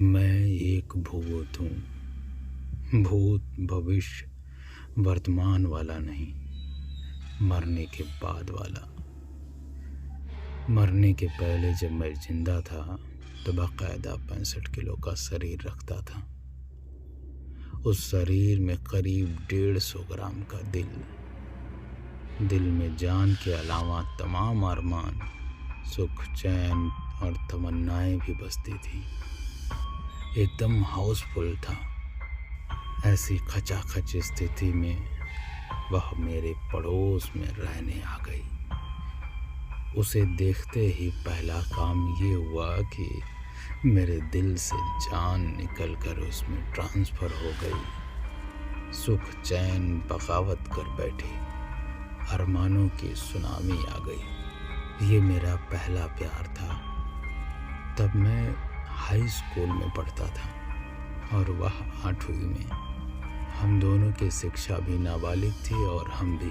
मैं एक भूत हूँ। भूत भविष्य वर्तमान वाला नहीं, मरने के बाद वाला। मरने के पहले जब मैं जिंदा था तो बाकायदा 65 किलो का शरीर रखता था। उस शरीर में करीब 150 ग्राम का दिल में जान के अलावा तमाम अरमान, सुख, चैन और तमन्नाएं भी बसती थी। एकदम हाउसफुल था। ऐसी खचाखच स्थिति में वह मेरे पड़ोस में रहने आ गई। उसे देखते ही पहला काम ये हुआ कि मेरे दिल से जान निकलकर उसमें ट्रांसफ़र हो गई। सुख चैन बगावत कर बैठी, अरमानों की सुनामी आ गई। ये मेरा पहला प्यार था। तब मैं हाई स्कूल में पढ़ता था और वह 8वीं में। हम दोनों की शिक्षा भी नाबालिग थी और हम भी।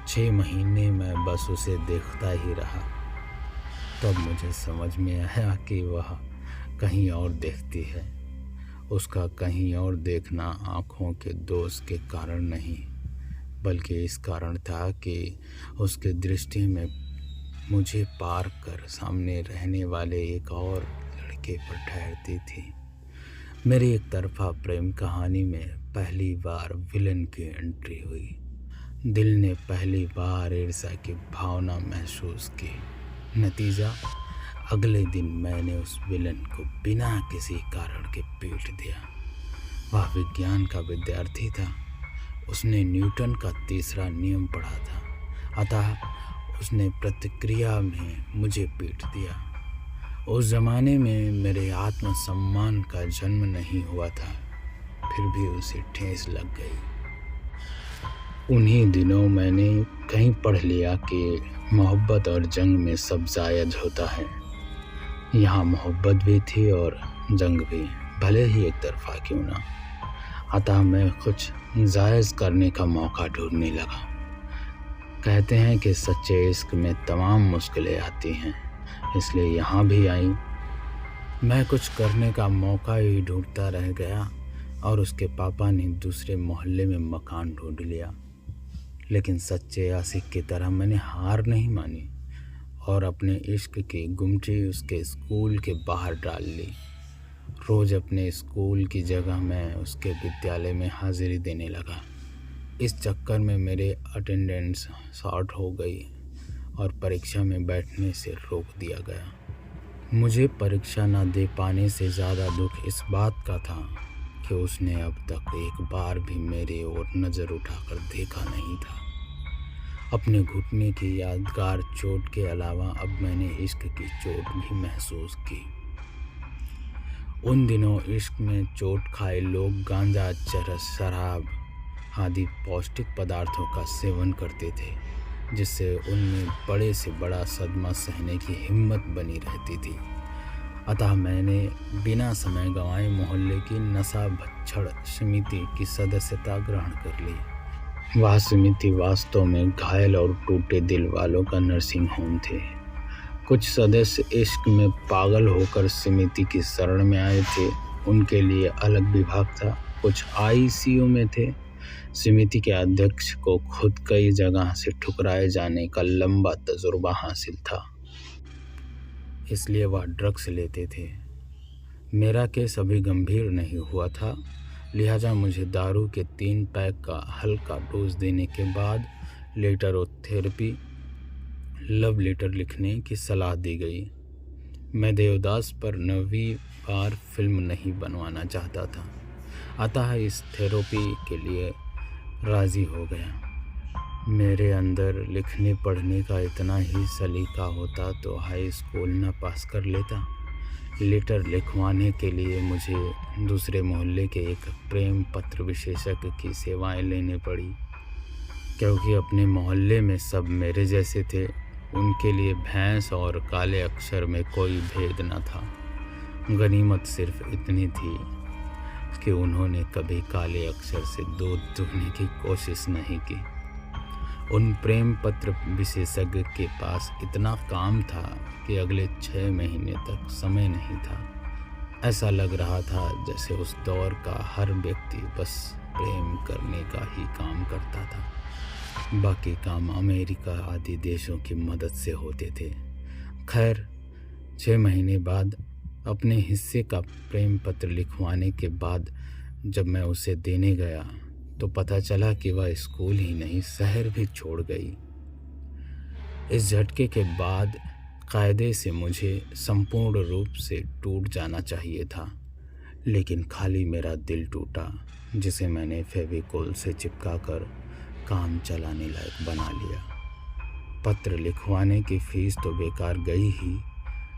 6 महीने मैं बस उसे देखता ही रहा। तब मुझे समझ में आया कि वह कहीं और देखती है। उसका कहीं और देखना आँखों के दोष के कारण नहीं, बल्कि इस कारण था कि उसके दृष्टि में मुझे पार कर सामने रहने वाले एक और लड़के पर ठहरती थी। मेरी एक तरफा प्रेम कहानी में पहली बार विलन की एंट्री हुई। दिल ने पहली बार ईर्ष्या की भावना महसूस की। नतीजा, अगले दिन मैंने उस विलन को बिना किसी कारण के पीट दिया। वह विज्ञान का विद्यार्थी था। उसने न्यूटन का तीसरा नियम पढ़ा था, अतः उसने प्रतिक्रिया में मुझे पीट दिया। उस ज़माने में मेरे आत्मसम्मान का जन्म नहीं हुआ था, फिर भी उसे ठेस लग गई। उन्हीं दिनों मैंने कहीं पढ़ लिया कि मोहब्बत और जंग में सब जायज़ होता है। यहाँ मोहब्बत भी थी और जंग भी, भले ही एक तरफा क्यों ना। अतः मैं कुछ जायज़ करने का मौका ढूंढने लगा। कहते हैं कि सच्चे इश्क में तमाम मुश्किलें आती हैं, इसलिए यहाँ भी आई। मैं कुछ करने का मौका ही ढूंढता रह गया और उसके पापा ने दूसरे मोहल्ले में मकान ढूंढ लिया। लेकिन सच्चे आशिक की तरह मैंने हार नहीं मानी और अपने इश्क की गुमटी उसके स्कूल के बाहर डाल ली। रोज़ अपने स्कूल की जगह मैं उसके विद्यालय में हाजिरी देने लगा। इस चक्कर में मेरे अटेंडेंस शॉर्ट हो गई और परीक्षा में बैठने से रोक दिया गया। मुझे परीक्षा न दे पाने से ज़्यादा दुख इस बात का था कि उसने अब तक एक बार भी मेरे ओर नज़र उठाकर देखा नहीं था। अपने घुटने की यादगार चोट के अलावा अब मैंने इश्क की चोट भी महसूस की। उन दिनों इश्क में चोट खाए लोग गांजा, चरस, शराब आदि पौष्टिक पदार्थों का सेवन करते थे, जिससे उनमें बड़े से बड़ा सदमा सहने की हिम्मत बनी रहती थी। अतः मैंने बिना समय गंवाए मोहल्ले की नशा भक्षण समिति की सदस्यता ग्रहण कर ली। वह समिति वास्तव में घायल और टूटे दिल वालों का नर्सिंग होम थे। कुछ सदस्य इश्क में पागल होकर समिति की शरण में आए थे, उनके लिए अलग विभाग था। कुछ आईसीयू में थे। समिति के अध्यक्ष को खुद कई जगह से ठुकराए जाने का लंबा तजुर्बा हासिल था, इसलिए वह ड्रग्स लेते थे। मेरा केस अभी गंभीर नहीं हुआ था, लिहाजा मुझे दारू के 3 पैक का हल्का डोज देने के बाद letter of therapy, love letter लिखने की सलाह दी गई। मैं देवदास पर 9वीं बार फिल्म नहीं बनवाना चाहता था, अतः इस थेरेपी के लिए राज़ी हो गया। मेरे अंदर लिखने पढ़ने का इतना ही सलीका होता तो हाई स्कूल न पास कर लेता। लेटर लिखवाने के लिए मुझे दूसरे मोहल्ले के एक प्रेम पत्र विशेषज्ञ की सेवाएं लेनी पड़ी। क्योंकि अपने मोहल्ले में सब मेरे जैसे थे, उनके लिए भैंस और काले अक्षर में कोई भेद न था। गनीमत सिर्फ इतनी थी कि उन्होंने कभी काले अक्षर से दूध दुहने की कोशिश नहीं की। उन प्रेम पत्र विशेषज्ञ के पास इतना काम था कि अगले 6 महीने तक समय नहीं था। ऐसा लग रहा था जैसे उस दौर का हर व्यक्ति बस प्रेम करने का ही काम करता था, बाकी काम अमेरिका आदि देशों की मदद से होते थे। खैर 6 महीने बाद अपने हिस्से का प्रेम पत्र लिखवाने के बाद जब मैं उसे देने गया तो पता चला कि वह स्कूल ही नहीं शहर भी छोड़ गई। इस झटके के बाद कायदे से मुझे संपूर्ण रूप से टूट जाना चाहिए था, लेकिन खाली मेरा दिल टूटा, जिसे मैंने फेविकोल से चिपकाकर काम चलाने लायक बना लिया। पत्र लिखवाने की फीस तो बेकार गई ही,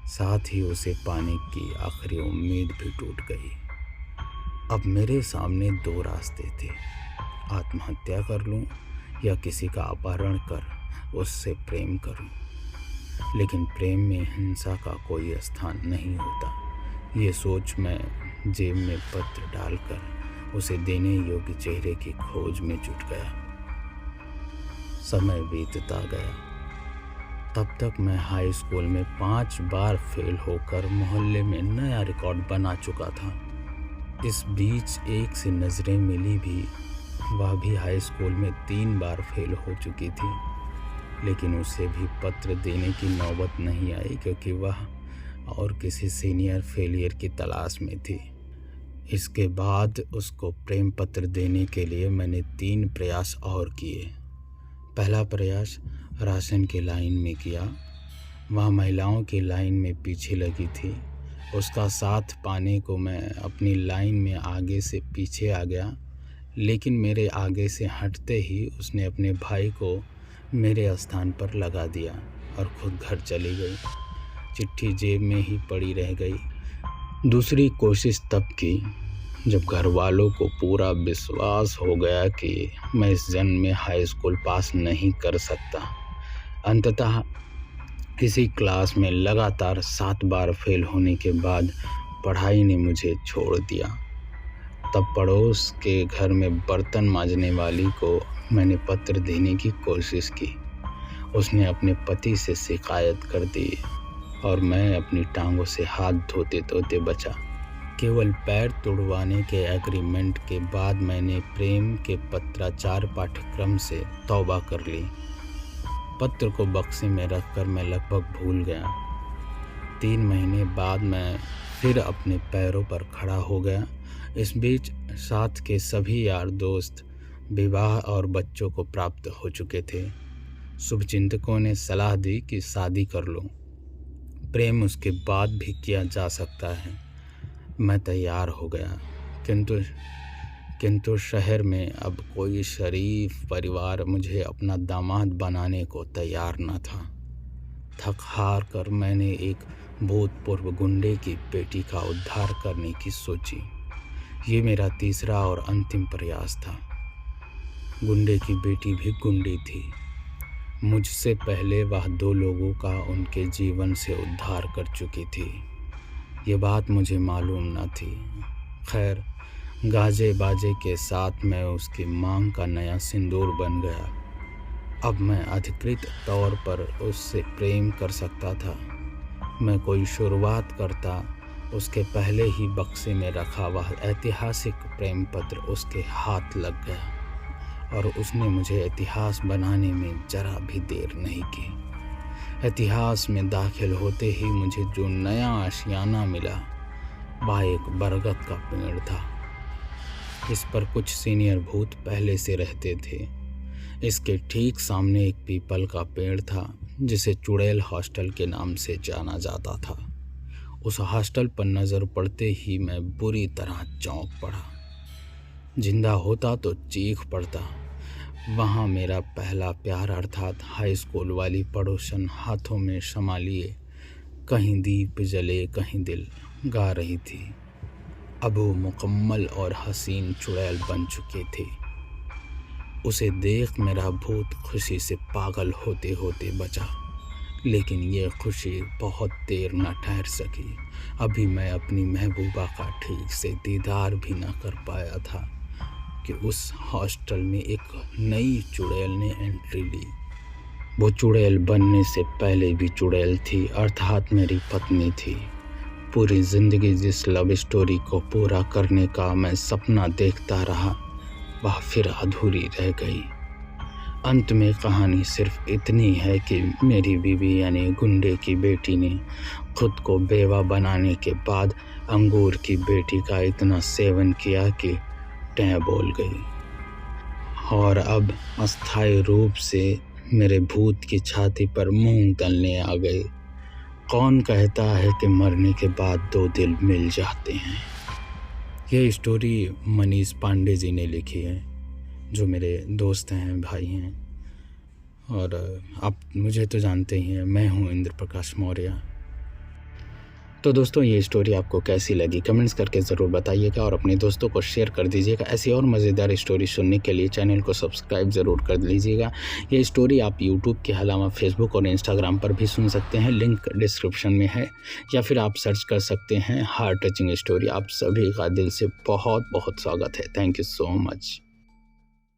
साथ ही उसे पाने की आखिरी उम्मीद भी टूट गई। अब मेरे सामने 2 रास्ते थे, आत्महत्या कर लूं या किसी का अपहरण कर उससे प्रेम करूं। लेकिन प्रेम में हिंसा का कोई स्थान नहीं होता। ये सोच मैं जेब में पत्र डालकर उसे देने योग्य चेहरे की खोज में जुट गया। समय बीतता गया। तब तक मैं हाई स्कूल में 5 बार फेल होकर मोहल्ले में नया रिकॉर्ड बना चुका था। इस बीच एक से नज़रें मिली भी, वह भी हाई स्कूल में 3 बार फेल हो चुकी थी, लेकिन उसे भी पत्र देने की नौबत नहीं आई क्योंकि वह और किसी सीनियर फेलियर की तलाश में थी। इसके बाद उसको प्रेम पत्र देने के लिए मैंने 3 प्रयास और किए। पहला प्रयास राशन की लाइन में किया। वह महिलाओं की लाइन में पीछे लगी थी। उसका साथ पाने को मैं अपनी लाइन में आगे से पीछे आ गया, लेकिन मेरे आगे से हटते ही उसने अपने भाई को मेरे स्थान पर लगा दिया और खुद घर चली गई। चिट्ठी जेब में ही पड़ी रह गई। दूसरी कोशिश तब की जब घर वालों को पूरा विश्वास हो गया कि मैं इस जन्म में हाई स्कूल पास नहीं कर सकता। अंततः किसी क्लास में लगातार 7 बार फेल होने के बाद पढ़ाई ने मुझे छोड़ दिया। तब पड़ोस के घर में बर्तन मांजने वाली को मैंने पत्र देने की कोशिश की। उसने अपने पति से शिकायत कर दी और मैं अपनी टांगों से हाथ धोते धोते बचा। केवल पैर तुड़वाने के एग्रीमेंट के बाद मैंने प्रेम के पत्राचार पाठ्यक्रम से तौबा कर ली। पत्र को बक्से में रखकर मैं लगभग भूल गया। 3 महीने बाद मैं फिर अपने पैरों पर खड़ा हो गया। इस बीच साथ के सभी यार दोस्त विवाह और बच्चों को प्राप्त हो चुके थे। शुभचिंतकों ने सलाह दी कि शादी कर लो, प्रेम उसके बाद भी किया जा सकता है। मैं तैयार हो गया, किंतु शहर में अब कोई शरीफ परिवार मुझे अपना दामाद बनाने को तैयार न था। थक हार कर मैंने एक भूतपूर्व गुंडे की बेटी का उद्धार करने की सोची। ये मेरा तीसरा और अंतिम प्रयास था। गुंडे की बेटी भी गुंडी थी। मुझसे पहले वह 2 लोगों का उनके जीवन से उद्धार कर चुकी थी। ये बात मुझे मालूम न थी। खैर, गाजे बाजे के साथ मैं उसकी मांग का नया सिंदूर बन गया। अब मैं अधिकृत तौर पर उससे प्रेम कर सकता था। मैं कोई शुरुआत करता, उसके पहले ही बक्से में रखा वह ऐतिहासिक प्रेम पत्र उसके हाथ लग गया और उसने मुझे इतिहास बनाने में जरा भी देर नहीं की। इतिहास में दाखिल होते ही मुझे जो नया आशियाना मिला वह एक बरगद का पेड़ था। इस पर कुछ सीनियर भूत पहले से रहते थे। इसके ठीक सामने एक पीपल का पेड़ था जिसे चुड़ैल हॉस्टल के नाम से जाना जाता था। उस हॉस्टल पर नज़र पड़ते ही मैं बुरी तरह चौंक पड़ा। जिंदा होता तो चीख पड़ता। वहाँ मेरा पहला प्यार अर्थात हाई स्कूल वाली पड़ोसन हाथों में शमा लिए कहीं दीप जले कहीं दिल गा रही थी। अब वो मुकम्मल और हसीन चुड़ैल बन चुके थे। उसे देख मेरा भूत खुशी से पागल होते होते बचा, लेकिन ये खुशी बहुत देर न ठहर सकी। अभी मैं अपनी महबूबा का ठीक से दीदार भी न कर पाया था कि उस हॉस्टल में एक नई चुड़ैल ने एंट्री ली। वो चुड़ैल बनने से पहले भी चुड़ैल थी, अर्थात मेरी पत्नी थी। पूरी ज़िंदगी जिस लव स्टोरी को पूरा करने का मैं सपना देखता रहा, वह फिर अधूरी रह गई। अंत में कहानी सिर्फ इतनी है कि मेरी बीवी यानी गुंडे की बेटी ने खुद को बेवा बनाने के बाद अंगूर की बेटी का इतना सेवन किया कि टैं बोल गई और अब अस्थायी रूप से मेरे भूत की छाती पर मूंग तलने आ गई। कौन कहता है कि मरने के बाद दो दिल मिल जाते हैं। ये स्टोरी मनीष पांडे जी ने लिखी है, जो मेरे दोस्त हैं, भाई हैं, और आप मुझे तो जानते ही हैं, मैं हूँ इंद्र प्रकाश मौर्य। तो दोस्तों, ये स्टोरी आपको कैसी लगी कमेंट्स करके ज़रूर बताइएगा और अपने दोस्तों को शेयर कर दीजिएगा। ऐसी और मज़ेदार स्टोरी सुनने के लिए चैनल को सब्सक्राइब ज़रूर कर लीजिएगा। ये स्टोरी आप यूट्यूब के अलावा फेसबुक और इंस्टाग्राम पर भी सुन सकते हैं, लिंक डिस्क्रिप्शन में है, या फिर आप सर्च कर सकते हैं हार्ट टचिंग स्टोरी। आप सभी का दिल से बहुत बहुत स्वागत है। Thank you so much.